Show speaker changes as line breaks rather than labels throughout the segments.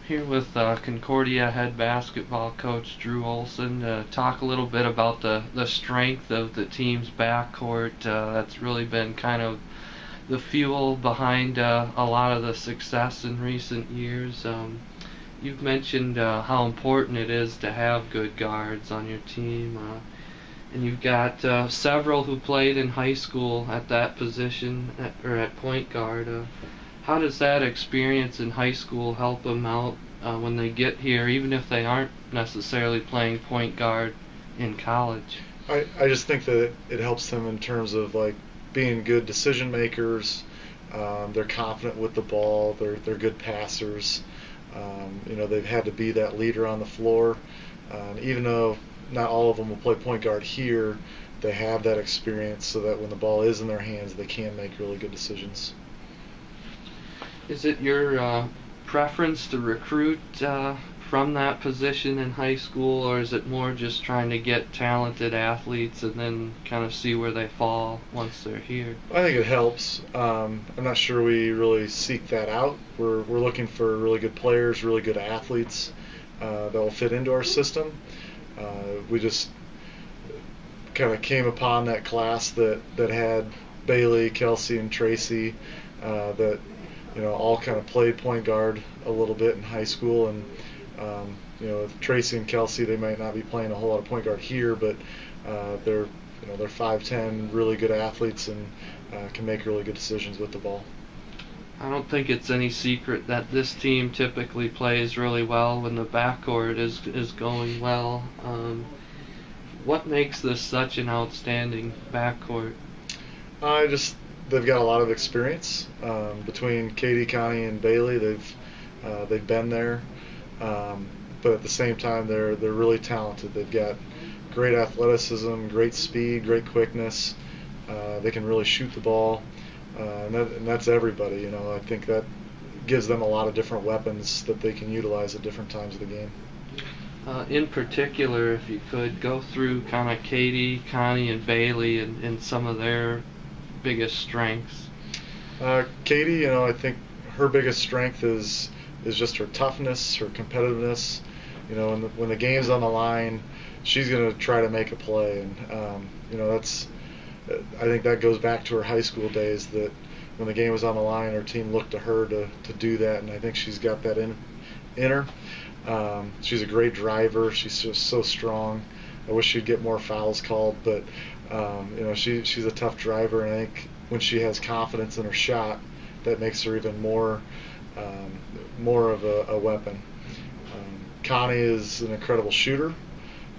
Here with Concordia head basketball coach Drew Olson to talk a little bit about the strength of the team's backcourt. That's really been kind of the fuel behind a lot of the success in recent years. You've mentioned how important it is to have good guards on your team, and you've got several who played in high school at that position, or at point guard. How does that experience in high school help them out when they get here, even if they aren't necessarily playing point guard in college?
I just think that it helps them in terms of like being good decision makers. They're confident with the ball. They're good passers. They've had to be that leader on the floor. Even though not all of them will play point guard here, they have that experience so that when the ball is in their hands, they can make really good decisions.
Is it your preference to recruit from that position in high school, or is it more just trying to get talented athletes and then kind of see where they fall once they're here?
I think it helps. I'm not sure we really seek that out. We're looking for really good players, really good athletes that will fit into our system. We just kind of came upon that class that had Bailey, Kelsey, and Tracy that all kind of played point guard a little bit in high school, and with Tracy and Kelsey, they might not be playing a whole lot of point guard here, but they're 5'10", really good athletes, and can make really good decisions with the ball.
I don't think it's any secret that this team typically plays really well when the backcourt is going well. What makes this such an outstanding backcourt?
They've got a lot of experience between Katie, Connie, and Bailey. They've been there, but at the same time, they're really talented. They've got great athleticism, great speed, great quickness. They can really shoot the ball, and that's everybody. I think that gives them a lot of different weapons that they can utilize at different times of the game.
In particular, if you could go through kind of Katie, Connie, and Bailey and some of their biggest strengths.
Katie, I think her biggest strength is just her toughness, her competitiveness. When the game's on the line, she's going to try to make a play, and I think that goes back to her high school days, that when the game was on the line, her team looked to her to do that, and I think she's got that in her. She's a great driver. She's just so strong. I wish she'd get more fouls called, but she's a tough driver, and I think when she has confidence in her shot, that makes her even more of a weapon. Connie is an incredible shooter.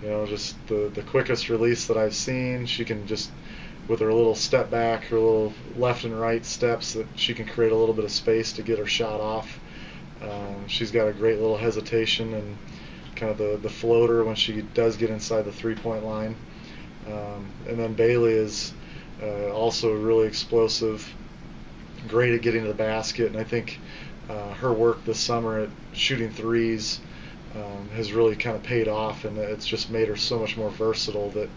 Just the quickest release that I've seen. She can just, with her little step back, her little left and right steps, that she can create a little bit of space to get her shot off. She's got a great little hesitation and kind of the floater when she does get inside the three-point line. And then Bailey is also really explosive, great at getting to the basket, and I think her work this summer at shooting threes has really kind of paid off, and it's just made her so much more versatile that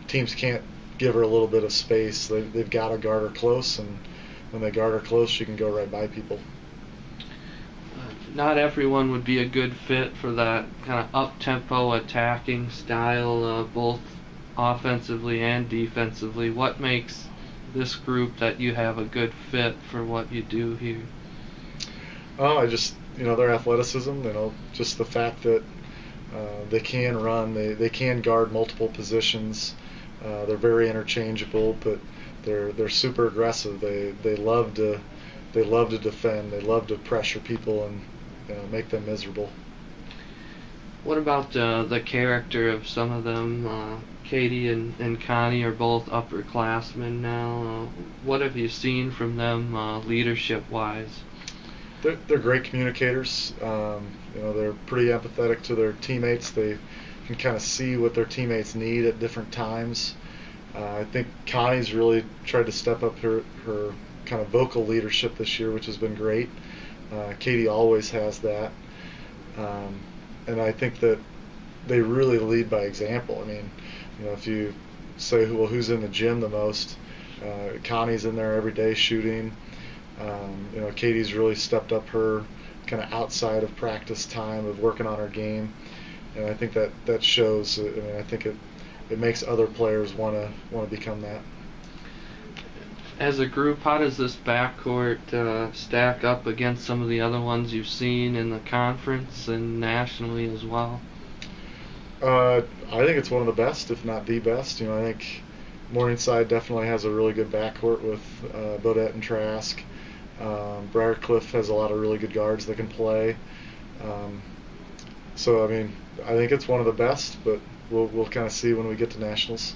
teams can't give her a little bit of space. They've got to guard her close, and when they guard her close, she can go right by people.
Not everyone would be a good fit for that kind of up-tempo attacking style, both offensively and defensively. What makes this group that you have a good fit for what you do here?
Their athleticism, just the fact that they can run, they can guard multiple positions. They're very interchangeable, but they're super aggressive. They love to defend. They love to pressure people and make them miserable.
What about the character of some of them? Katie and Connie are both upperclassmen now. What have you seen from them leadership-wise?
They're great communicators. They're pretty empathetic to their teammates. They can kind of see what their teammates need at different times. I think Connie's really tried to step up her kind of vocal leadership this year, which has been great. Katie always has that. And I think that they really lead by example. If you say, who's in the gym the most, Connie's in there every day shooting. Katie's really stepped up her kind of outside of practice time of working on our game, and I think that shows. I mean, I think it makes other players want to become that.
As a group, how does this backcourt stack up against some of the other ones you've seen in the conference and nationally as well?
I think it's one of the best, if not the best. I think Morningside definitely has a really good backcourt with Bodette and Trask. Briarcliff has a lot of really good guards that can play. So I mean, I think it's one of the best, but we'll kind of see when we get to nationals.